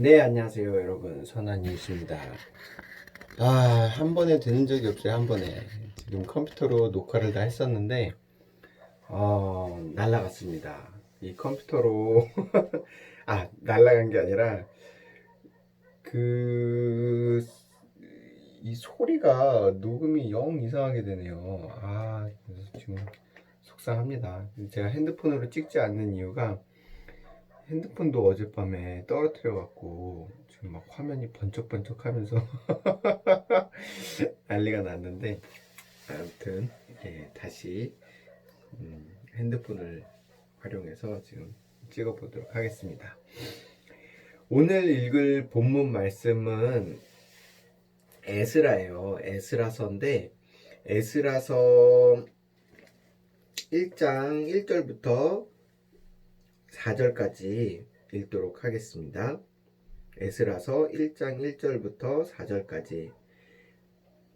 네, 안녕하세요, 여러분. 선한이십니다. 한 번에 되는 적이 없어요, 한 번에. 지금 컴퓨터로 녹화를 다 했었는데, 날라갔습니다. 이 컴퓨터로, 날라간 게 아니라, 그, 이 소리가 녹음이 영 이상하게 되네요. 그래서 지금 속상합니다. 제가 핸드폰으로 찍지 않는 이유가, 핸드폰도 어젯밤에 떨어뜨려 갖고 지금 막 화면이 번쩍번쩍 하면서 난리가 났는데, 아무튼 다시 핸드폰을 활용해서 지금 찍어 보도록 하겠습니다. 오늘 읽을 본문 말씀은 에스라예요. 에스라서인데, 에스라서 1장 1절부터 4절까지 읽도록 하겠습니다. 에스라서 1장 1절부터 4절까지.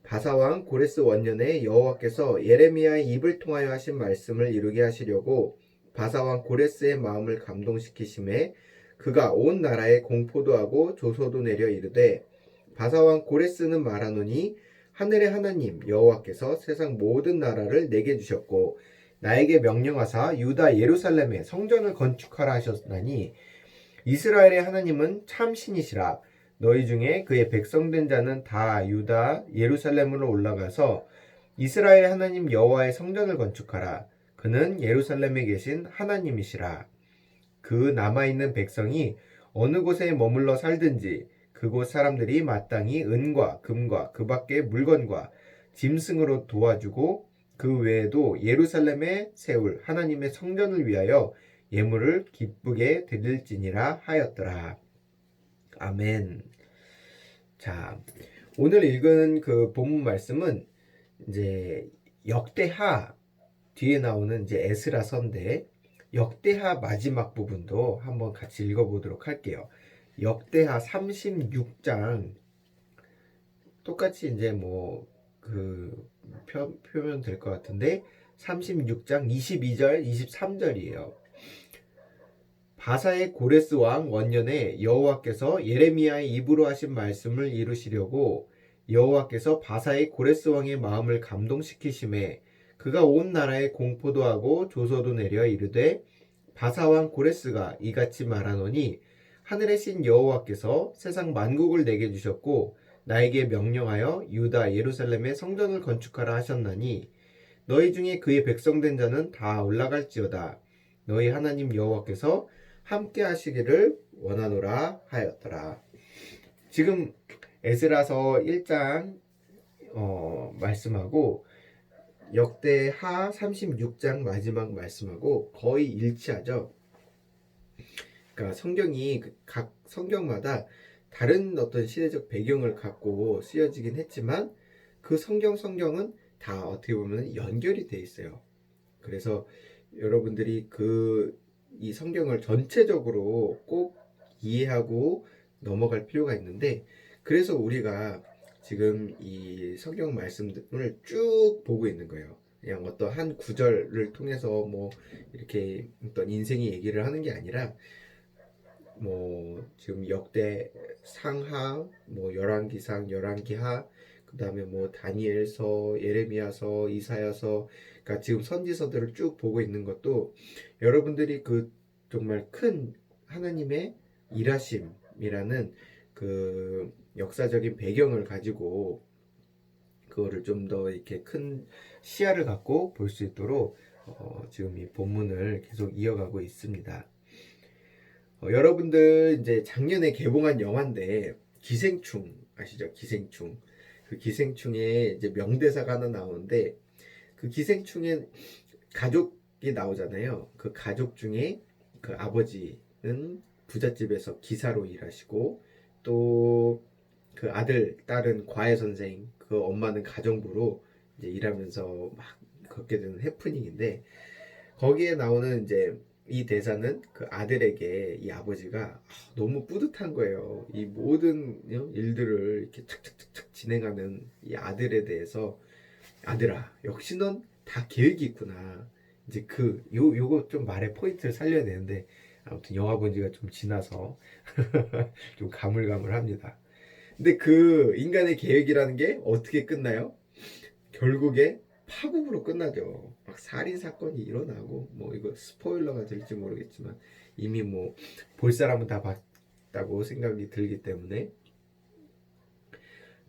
바사왕 고레스 원년에 여호와께서 예레미야의 입을 통하여 하신 말씀을 이루게 하시려고 바사왕 고레스의 마음을 감동시키심에 그가 온 나라에 공포도 하고 조소도 내려 이르되, 바사왕 고레스는 말하노니 하늘의 하나님 여호와께서 세상 모든 나라를 내게 주셨고 나에게 명령하사 유다 예루살렘에 성전을 건축하라 하셨나니, 이스라엘의 하나님은 참 신이시라. 너희 중에 그의 백성된 자는 다 유다 예루살렘으로 올라가서 이스라엘 하나님 여호와의 성전을 건축하라. 그는 예루살렘에 계신 하나님이시라. 그 남아있는 백성이 어느 곳에 머물러 살든지 그곳 사람들이 마땅히 은과 금과 그 밖의 물건과 짐승으로 도와주고, 그 외에도 예루살렘에 세울 하나님의 성전을 위하여 예물을 기쁘게 드릴지니라 하였더라. 아멘. 자, 오늘 읽은 그 본문 말씀은 이제 역대하 뒤에 나오는 이제 에스라서인데, 역대하 마지막 부분도 한번 같이 읽어보도록 할게요. 역대하 36장, 똑같이 이제 뭐 그 표면 될 것 같은데 36장 22절 23절이에요. 바사의 고레스 왕 원년에 여호와께서 예레미야의 입으로 하신 말씀을 이루시려고 여호와께서 바사의 고레스 왕의 마음을 감동시키심에 그가 온 나라에 공포도 하고 조서도 내려 이르되, 바사 왕 고레스가 이같이 말하노니 하늘의 신 여호와께서 세상 만국을 내게 주셨고 나에게 명령하여 유다 예루살렘에 성전을 건축하라 하셨나니, 너희 중에 그의 백성된 자는 다 올라갈지어다. 너희 하나님 여호와께서 함께 하시기를 원하노라 하였더라. 지금 에스라서 1장 말씀하고 역대하 36장 마지막 말씀하고 거의 일치하죠. 그러니까 성경이 각 성경마다 다른 어떤 시대적 배경을 갖고 쓰여지긴 했지만 그 성경은 다 어떻게 보면 연결이 돼 있어요. 그래서 여러분들이 이 성경을 전체적으로 꼭 이해하고 넘어갈 필요가 있는데, 그래서 우리가 지금 이 성경 말씀을 쭉 보고 있는 거예요. 그냥 어떤 한 구절을 통해서 뭐 이렇게 어떤 인생의 얘기를 하는 게 아니라, 뭐 지금 역대 상하, 뭐 열왕기상, 열왕기하, 그다음에 뭐 다니엘서, 예레미야서, 이사야서, 그러니까 지금 선지서들을 쭉 보고 있는 것도 여러분들이 그 정말 큰 하나님의 일하심이라는 그 역사적인 배경을 가지고 그거를 좀 더 이렇게 큰 시야를 갖고 볼 수 있도록 지금 이 본문을 계속 이어가고 있습니다. 여러분들 이제 작년에 개봉한 영화인데 기생충 아시죠? 기생충. 그 기생충에 이제 명대사가 하나 나오는데, 그 기생충에 가족이 나오잖아요. 그 가족 중에 그 아버지는 부잣집에서 기사로 일하시고, 또 그 아들, 딸은 과외 선생, 그 엄마는 가정부로 이제 일하면서 막 겪게 되는 해프닝인데, 거기에 나오는 이제 이 대사는 그 아들에게 이 아버지가 너무 뿌듯한 거예요. 이 모든 일들을 이렇게 착착착착 진행하는 이 아들에 대해서, 아들아, 역시 넌 다 계획이 있구나. 이제 요거 좀 말의 포인트를 살려야 되는데, 아무튼 영화 본 지가 좀 지나서 좀 가물가물합니다. 근데 그 인간의 계획이라는 게 어떻게 끝나요? 결국에 파국으로 끝나죠. 막 살인 사건이 일어나고 뭐 이거 스포일러가 될지 모르겠지만 이미 뭐 볼 사람은 다 봤다고 생각이 들기 때문에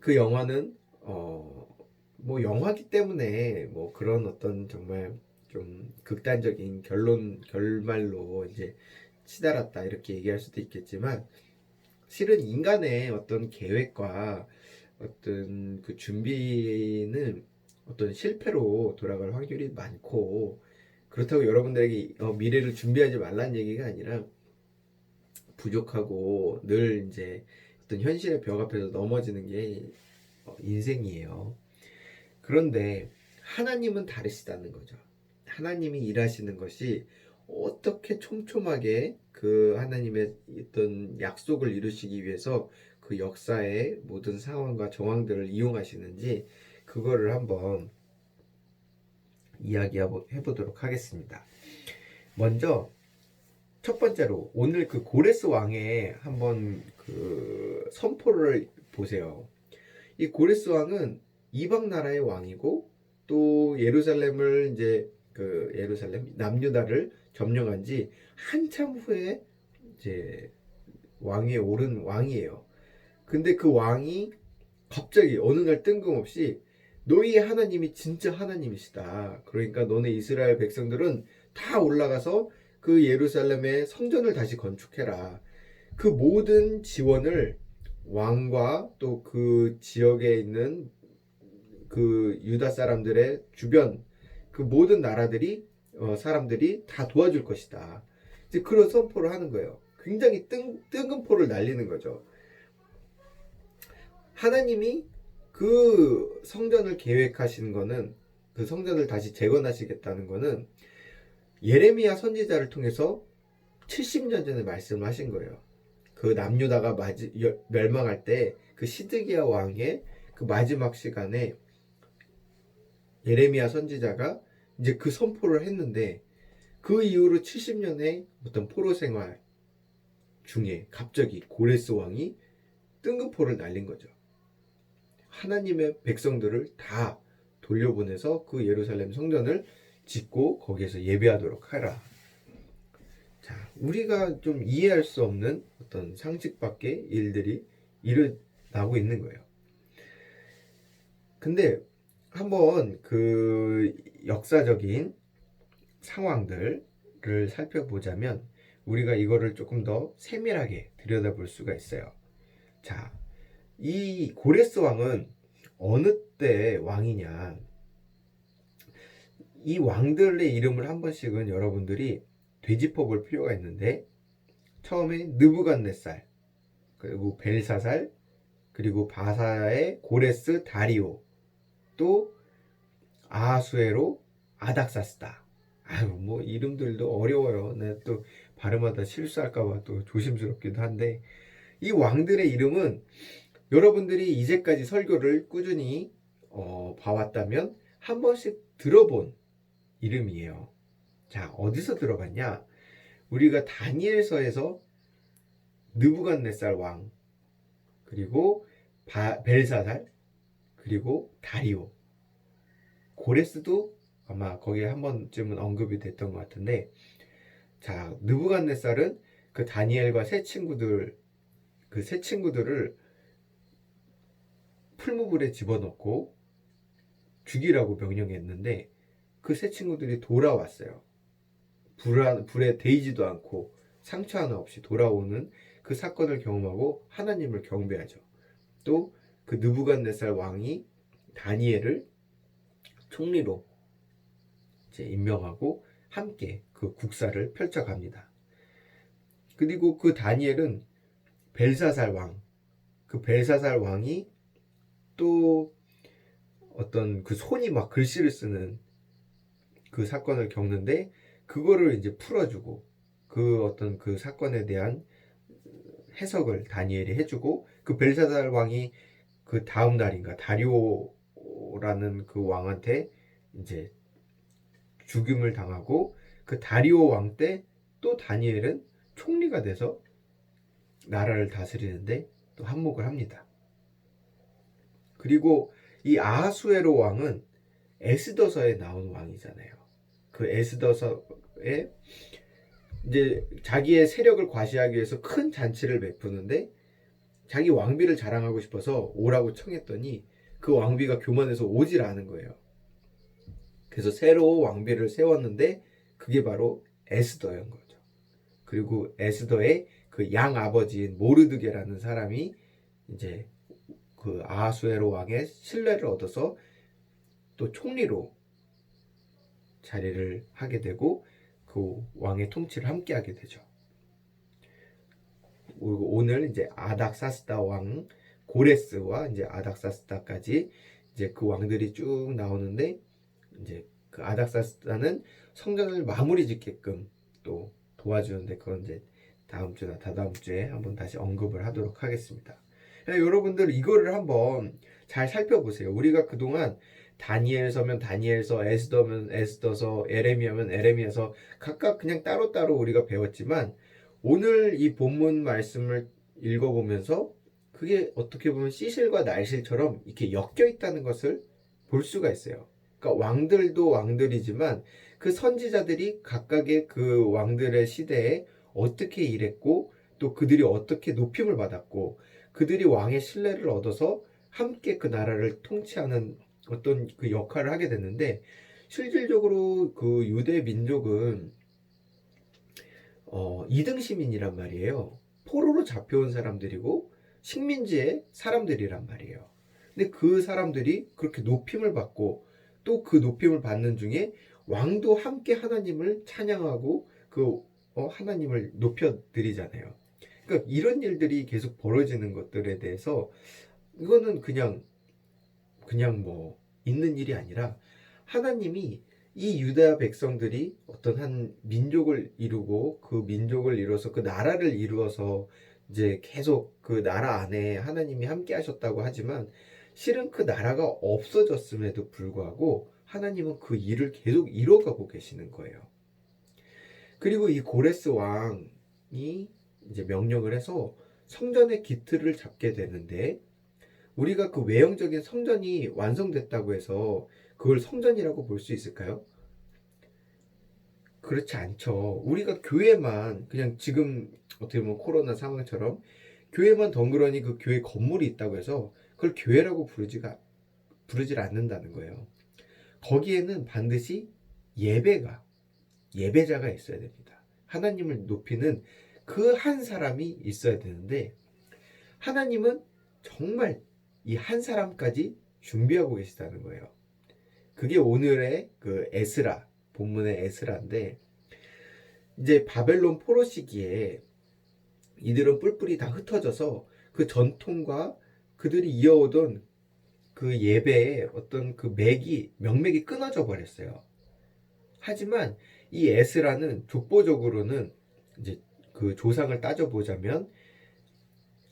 그 영화는 뭐 영화기 때문에 뭐 그런 어떤 정말 좀 극단적인 결말로 이제 치달았다 이렇게 얘기할 수도 있겠지만 실은 인간의 어떤 계획과 어떤 그 준비는 어떤 실패로 돌아갈 확률이 많고 그렇다고 여러분들에게 미래를 준비하지 말라는 얘기가 아니라 부족하고 늘 이제 어떤 현실의 벽 앞에서 넘어지는 게 인생이에요. 그런데 하나님은 다르시다는 거죠. 하나님이 일하시는 것이 어떻게 촘촘하게 그 하나님의 어떤 약속을 이루시기 위해서 그 역사의 모든 상황과 정황들을 이용하시는지 그거를 한번 이야기해 보도록 하겠습니다. 먼저 첫 번째로 오늘 그 고레스 왕의 한번 그 선포를 보세요. 이 고레스 왕은 이방 나라의 왕이고 또 예루살렘을 이제 그 예루살렘 남유다를 점령한 지 한참 후에 이제 왕위에 오른 왕이에요. 근데 그 왕이 갑자기 어느 날 뜬금없이 너희의 하나님이 진짜 하나님이시다. 그러니까 너네 이스라엘 백성들은 다 올라가서 그 예루살렘의 성전을 다시 건축해라. 그 모든 지원을 왕과 또 그 지역에 있는 그 유다 사람들의 주변 그 모든 나라들이 사람들이 다 도와줄 것이다. 이제 그런 선포를 하는 거예요. 굉장히 뜬금포를 날리는 거죠. 하나님이 그 성전을 계획하신 거는 그 성전을 다시 재건하시겠다는 거는 예레미야 선지자를 통해서 70년 전에 말씀하신 거예요. 그 남유다가 멸망할 때 그 시드기야 왕의 그 마지막 시간에 예레미야 선지자가 이제 그 선포를 했는데 그 이후로 70년의 어떤 포로 생활 중에 갑자기 고레스 왕이 뜬금포를 날린 거죠. 하나님의 백성들을 다 돌려보내서 그 예루살렘 성전을 짓고 거기에서 예배하도록 하라. 자, 우리가 좀 이해할 수 없는 어떤 상식 밖의 일들이 일어나고 있는 거예요. 근데 한번 그 역사적인 상황들을 살펴보자면 우리가 이거를 조금 더 세밀하게 들여다볼 수가 있어요. 자, 이 고레스 왕은 어느 때 왕이냐? 이 왕들의 이름을 한 번씩은 여러분들이 되짚어 볼 필요가 있는데 처음에 느부갓네살, 그리고 벨사살, 그리고 바사의 고레스 다리오, 또 아하수에로 아닥사스다. 아유 뭐 이름들도 어려워요. 내가 또 발음하다 실수할까봐 또 조심스럽기도 한데 이 왕들의 이름은 여러분들이 이제까지 설교를 꾸준히 봐왔다면 한 번씩 들어본 이름이에요. 자, 어디서 들어봤냐? 우리가 다니엘서에서 느부갓네살 왕, 그리고 벨사살, 그리고 다리오, 고레스도 아마 거기에 한 번쯤은 언급이 됐던 것 같은데, 자, 느부갓네살은 그 다니엘과 그 세 친구들을 풀무불에 집어넣고 죽이라고 명령했는데 그 세 친구들이 돌아왔어요. 불에 데이지도 않고 상처 하나 없이 돌아오는 그 사건을 경험하고 하나님을 경배하죠. 또 그 느부갓네살 왕이 다니엘을 총리로 이제 임명하고 함께 그 국사를 펼쳐갑니다. 그리고 그 다니엘은 벨사살 왕, 그 벨사살 왕이 또 어떤 그 손이 막 글씨를 쓰는 그 사건을 겪는데 그거를 이제 풀어주고 그 어떤 그 사건에 대한 해석을 다니엘이 해주고 그 벨사살 왕이 그 다음 날인가 다리오라는 그 왕한테 이제 죽임을 당하고 그 다리오 왕 때 또 다니엘은 총리가 돼서 나라를 다스리는데 또 한몫을 합니다. 그리고 이 아하수에로 왕은 에스더서에 나온 왕이잖아요. 그 에스더서에 이제 자기의 세력을 과시하기 위해서 큰 잔치를 베푸는데 자기 왕비를 자랑하고 싶어서 오라고 청했더니 그 왕비가 교만해서 오질 않은 거예요. 그래서 새로 왕비를 세웠는데 그게 바로 에스더인 거죠. 그리고 에스더의 그 양아버지인 모르드게라는 사람이 이제 그 아하수에로 왕의 신뢰를 얻어서 또 총리로 자리를 하게 되고 그 왕의 통치를 함께 하게 되죠. 그리고 오늘 이제 아닥사스다 왕 고레스와 이제 아닥사스다까지 이제 그 왕들이 쭉 나오는데 이제 그 아닥사스다는 성전을 마무리 짓게끔 또 도와주는데 그건 이제 다음 주나 다다음 주에 한번 다시 언급을 하도록 하겠습니다. 여러분들 이거를 한번 잘 살펴보세요. 우리가 그동안 다니엘서면 다니엘서, 에스더면 에스더서, 에레미야면 에레미야서 각각 그냥 따로따로 우리가 배웠지만 오늘 이 본문 말씀을 읽어보면서 그게 어떻게 보면 시실과 날실처럼 이렇게 엮여 있다는 것을 볼 수가 있어요. 그러니까 왕들도 왕들이지만 그 선지자들이 각각의 그 왕들의 시대에 어떻게 일했고 또 그들이 어떻게 높임을 받았고 그들이 왕의 신뢰를 얻어서 함께 그 나라를 통치하는 어떤 그 역할을 하게 됐는데 실질적으로 그 유대 민족은 이등 시민이란 말이에요. 포로로 잡혀온 사람들이고 식민지의 사람들이란 말이에요. 근데 그 사람들이 그렇게 높임을 받고 또 그 높임을 받는 중에 왕도 함께 하나님을 찬양하고 그 하나님을 높여드리잖아요. 그러니까 이런 일들이 계속 벌어지는 것들에 대해서 이거는 그냥 뭐 있는 일이 아니라 하나님이 이 유다 백성들이 어떤 한 민족을 이루고 그 민족을 이뤄서 그 나라를 이루어서 이제 계속 그 나라 안에 하나님이 함께 하셨다고 하지만 실은 그 나라가 없어졌음에도 불구하고 하나님은 그 일을 계속 이뤄가고 계시는 거예요. 그리고 이 고레스 왕이 이제 명령을 해서 성전의 기틀을 잡게 되는데 우리가 그 외형적인 성전이 완성됐다고 해서 그걸 성전이라고 볼 수 있을까요? 그렇지 않죠. 우리가 교회만 그냥 지금 어떻게 보면 코로나 상황처럼 교회만 덩그러니 그 교회 건물이 있다고 해서 그걸 교회라고 부르질 않는다는 거예요. 거기에는 반드시 예배가 예배자가 있어야 됩니다. 하나님을 높이는 그 한 사람이 있어야 되는데 하나님은 정말 이 한 사람까지 준비하고 계시다는 거예요. 그게 오늘의 그 에스라, 본문의 에스라인데 이제 바벨론 포로 시기에 이들은 뿔뿔이 다 흩어져서 그 전통과 그들이 이어오던 그 예배의 어떤 그 명맥이 끊어져 버렸어요. 하지만 이 에스라는 족보적으로는 이제 그 조상을 따져보자면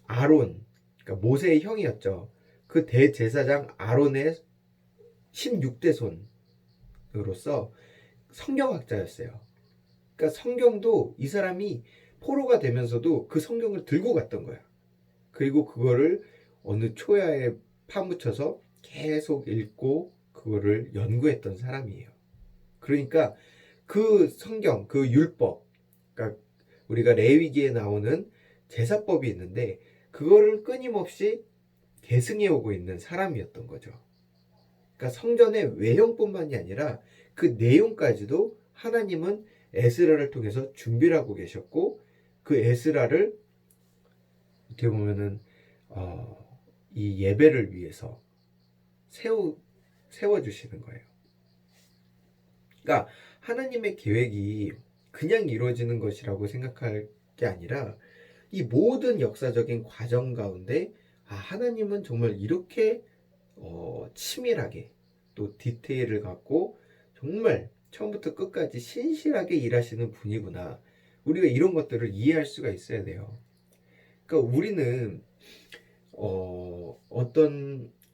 아론, 그러니까 모세의 형이었죠. 그 대제사장 아론의 16대 손으로서 성경학자였어요. 그러니까 성경도 이 사람이 포로가 되면서도 그 성경을 들고 갔던 거야. 그리고 그거를 어느 초야에 파묻혀서 계속 읽고 그거를 연구했던 사람이에요. 그러니까 그 성경, 그 율법, 그러니까 우리가 레위기에 나오는 제사법이 있는데 그거를 끊임없이 계승해 오고 있는 사람이었던 거죠. 그러니까 성전의 외형뿐만이 아니라 그 내용까지도 하나님은 에스라를 통해서 준비를 하고 계셨고 그 에스라를 어떻게 보면은 이 예배를 위해서 세워주시는 거예요. 그러니까 하나님의 계획이 그냥 이루어지는 것이라고 생각할 게 아니라 이 모든 역사적인 과정 가운데 하나님은 정말 이렇게 치밀하게 또 디테일을 갖고 정말 처음부터 끝까지 신실하게 일하시는 분이구나. 우리가 이런 것들을 이해할 수가 있어야 돼요. 그러니까 우리는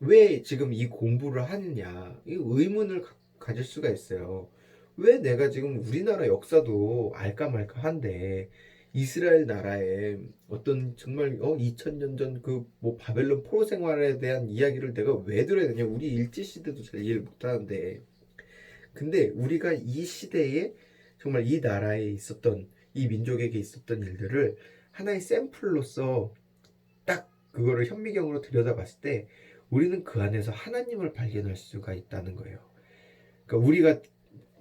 왜 지금 이 공부를 하느냐 이 의문을 가질 수가 있어요. 왜 내가 지금 우리나라 역사도 알까 말까 한데 이스라엘 나라에 어떤 정말 2000년 전 그 뭐 바벨론 포로 생활에 대한 이야기를 내가 왜 들어야 되냐? 우리 일제 시대도 잘 이해를 못 하는데. 근데 우리가 이 시대에 정말 이 나라에 있었던 이 민족에게 있었던 일들을 하나의 샘플로서 딱 그거를 현미경으로 들여다봤을 때 우리는 그 안에서 하나님을 발견할 수가 있다는 거예요. 그러니까 우리가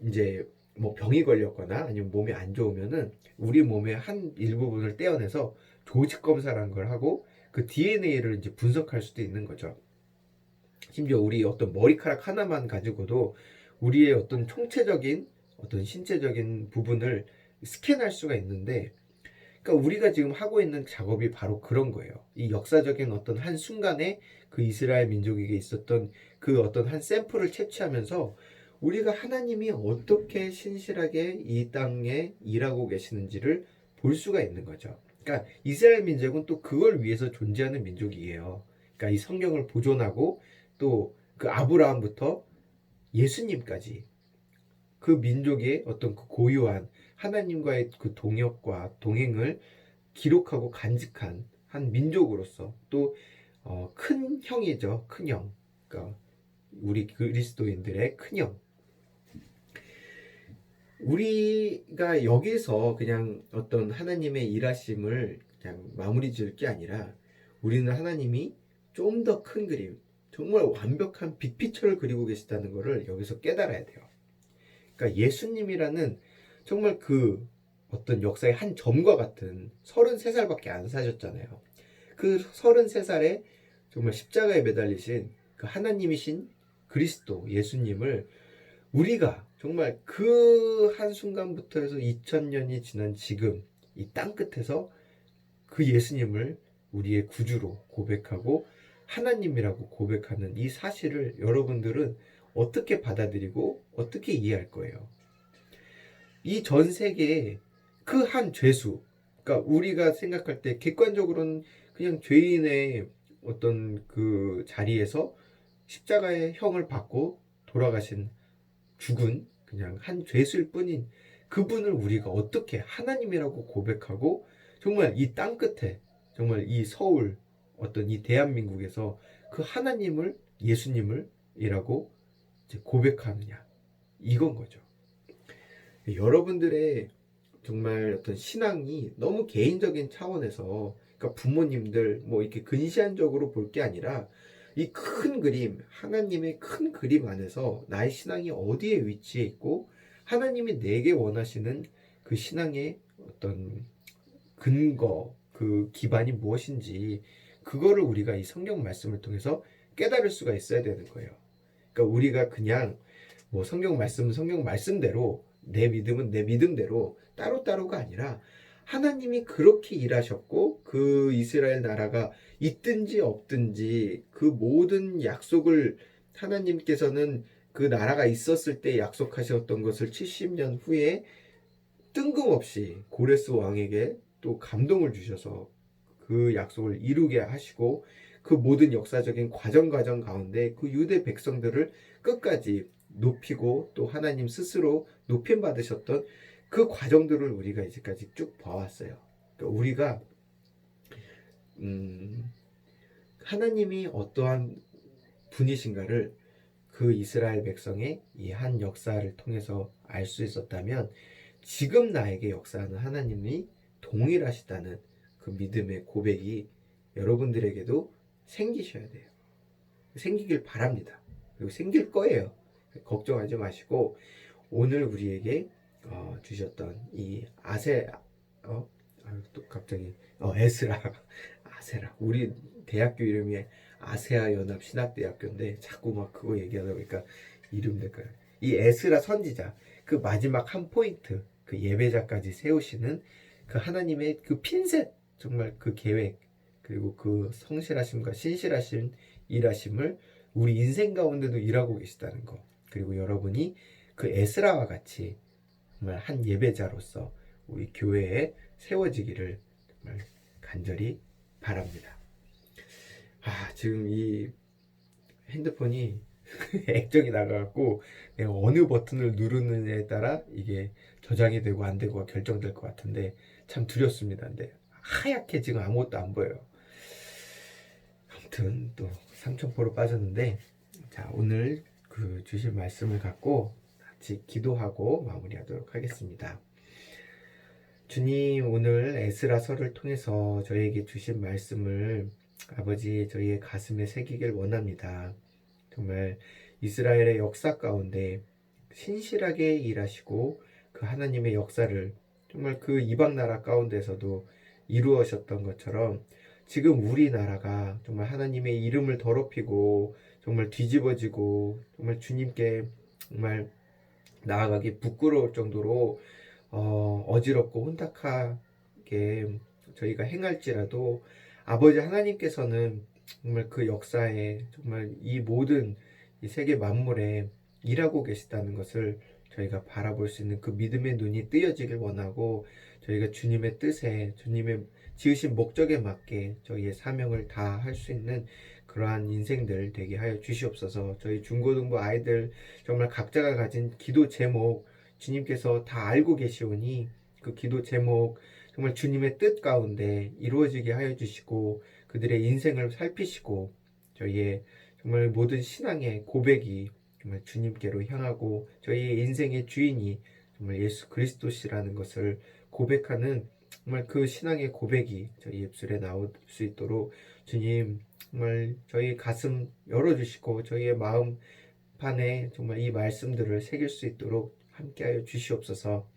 이제 뭐 병이 걸렸거나 아니면 몸이 안 좋으면은 우리 몸의 한 일부분을 떼어내서 조직 검사라는 걸 하고 그 DNA를 이제 분석할 수도 있는 거죠. 심지어 우리 어떤 머리카락 하나만 가지고도 우리의 어떤 총체적인 어떤 신체적인 부분을 스캔할 수가 있는데, 그러니까 우리가 지금 하고 있는 작업이 바로 그런 거예요. 이 역사적인 어떤 한 순간에 그 이스라엘 민족에게 있었던 그 어떤 한 샘플을 채취하면서 우리가 하나님이 어떻게 신실하게 이 땅에 일하고 계시는지를 볼 수가 있는 거죠. 그러니까 이스라엘 민족은 또 그걸 위해서 존재하는 민족이에요. 그러니까 이 성경을 보존하고 또 그 아브라함부터 예수님까지 그 민족의 어떤 그 고유한 하나님과의 그 동역과 동행을 기록하고 간직한 한 민족으로서 또 큰 형이죠. 큰 형. 그러니까 우리 그리스도인들의 큰 형. 우리가 여기서 그냥 어떤 하나님의 일하심을 그냥 마무리 지을 게 아니라 우리는 하나님이 좀 더 큰 그림, 정말 완벽한 빅피처를 그리고 계시다는 것을 여기서 깨달아야 돼요. 그러니까 예수님이라는 정말 그 어떤 역사의 한 점과 같은 33살밖에 안 사셨잖아요. 그 33살에 정말 십자가에 매달리신 그 하나님이신 그리스도 예수님을 우리가 정말 그 한순간부터 해서 2000년이 지난 지금 이 땅끝에서 그 예수님을 우리의 구주로 고백하고 하나님이라고 고백하는 이 사실을 여러분들은 어떻게 받아들이고 어떻게 이해할 거예요? 이 전 세계에 그 한 죄수, 그러니까 우리가 생각할 때 객관적으로는 그냥 죄인의 어떤 그 자리에서 십자가의 형을 받고 돌아가신 죽은 그냥 한 죄수일 뿐인 그분을 우리가 어떻게 하나님이라고 고백하고 정말 이 땅 끝에 정말 이 서울 어떤 이 대한민국에서 그 하나님을 예수님을 이라고 고백하느냐 이건 거죠. 여러분들의 정말 어떤 신앙이 너무 개인적인 차원에서 그러니까 부모님들 뭐 이렇게 근시안적으로 볼 게 아니라 이 큰 그림 하나님의 큰 그림 안에서 나의 신앙이 어디에 위치해 있고 하나님이 내게 원하시는 그 신앙의 어떤 근거 그 기반이 무엇인지 그거를 우리가 이 성경 말씀을 통해서 깨달을 수가 있어야 되는 거예요. 그러니까 우리가 그냥 뭐 성경 말씀은 성경 말씀대로 내 믿음은 내 믿음대로 따로따로가 아니라 하나님이 그렇게 일하셨고 그 이스라엘 나라가 있든지 없든지 그 모든 약속을 하나님께서는 그 나라가 있었을 때 약속하셨던 것을 70년 후에 뜬금없이 고레스 왕에게 또 감동을 주셔서 그 약속을 이루게 하시고 그 모든 역사적인 과정 가운데 그 유대 백성들을 끝까지 높이고 또 하나님 스스로 높임 받으셨던 그 과정들을 우리가 이제까지 쭉 봐왔어요. 그러니까 우리가 하나님이 어떠한 분이신가를 그 이스라엘 백성의 이 한 역사를 통해서 알 수 있었다면 지금 나에게 역사하는 하나님이 동일하시다는 그 믿음의 고백이 여러분들에게도 생기셔야 돼요. 생기길 바랍니다. 그리고 생길 거예요. 걱정하지 마시고 오늘 우리에게 주셨던 이 또 갑자기 에스라 아세라 우리 대학교 이름이 아세아 연합 신학대학교인데 자꾸 막 그거 얘기하다 보니까 이름 될까요? 이 에스라 선지자 그 마지막 한 포인트 그 예배자까지 세우시는 그 하나님의 그 핀셋 정말 그 계획 그리고 그 성실하심과 신실하신 일하심을 우리 인생 가운데도 일하고 계시다는 거 그리고 여러분이 그 에스라와 같이 정말 한 예배자로서 우리 교회에 세워지기를 정말 간절히 바랍니다. 지금 이 핸드폰이 액정이 나가갖고 내가 어느 버튼을 누르느냐에 따라 이게 저장이 되고 안 되고가 결정될 것 같은데 참 두렵습니다. 근데 하얗게 지금 아무것도 안 보여요. 아무튼 또 삼천포로 빠졌는데, 자, 오늘 그 주신 말씀을 갖고 같이 기도하고 마무리하도록 하겠습니다. 주님, 오늘 에스라서를 통해서 저희에게 주신 말씀을 아버지 저희의 가슴에 새기길 원합니다. 정말 이스라엘의 역사 가운데 신실하게 일하시고 그 하나님의 역사를 정말 그 이방 나라 가운데서도 이루어졌던 것처럼 지금 우리나라가 정말 하나님의 이름을 더럽히고 정말 뒤집어지고 정말 주님께 정말 나아가기 부끄러울 정도로 어지럽고 혼탁하게 저희가 행할지라도 아버지 하나님께서는 정말 그 역사에 정말 이 모든 이 세계 만물에 일하고 계시다는 것을 저희가 바라볼 수 있는 그 믿음의 눈이 뜨여지길 원하고, 저희가 주님의 뜻에 주님의 지으신 목적에 맞게 저희의 사명을 다할 수 있는 그러한 인생들 되게 하여 주시옵소서. 저희 중고등부 아이들 정말 각자가 가진 기도 제목 주님께서 다 알고 계시오니 그 기도 제목 정말 주님의 뜻 가운데 이루어지게 하여 주시고 그들의 인생을 살피시고 저희의 정말 모든 신앙의 고백이 정말 주님께로 향하고 저희의 인생의 주인이 정말 예수 그리스도시라는 것을 고백하는 정말 그 신앙의 고백이 저희 입술에 나올 수 있도록 주님 정말 저희 가슴 열어주시고 저희의 마음 판에 정말 이 말씀들을 새길 수 있도록 함께하여 주시옵소서.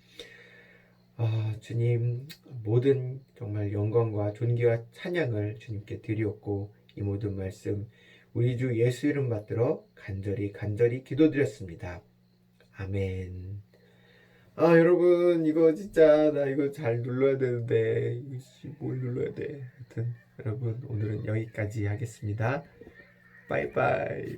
주님, 모든 정말 영광과 존귀와 찬양을 주님께 드리옵고 이 모든 말씀 우리 주 예수 이름 받들어 간절히 기도드렸습니다. 아멘. 여러분, 이거 진짜 나 이거 잘 눌러야 되는데 뭘 눌러야 돼. 하여튼 여러분, 오늘은 여기까지 하겠습니다. 바이바이.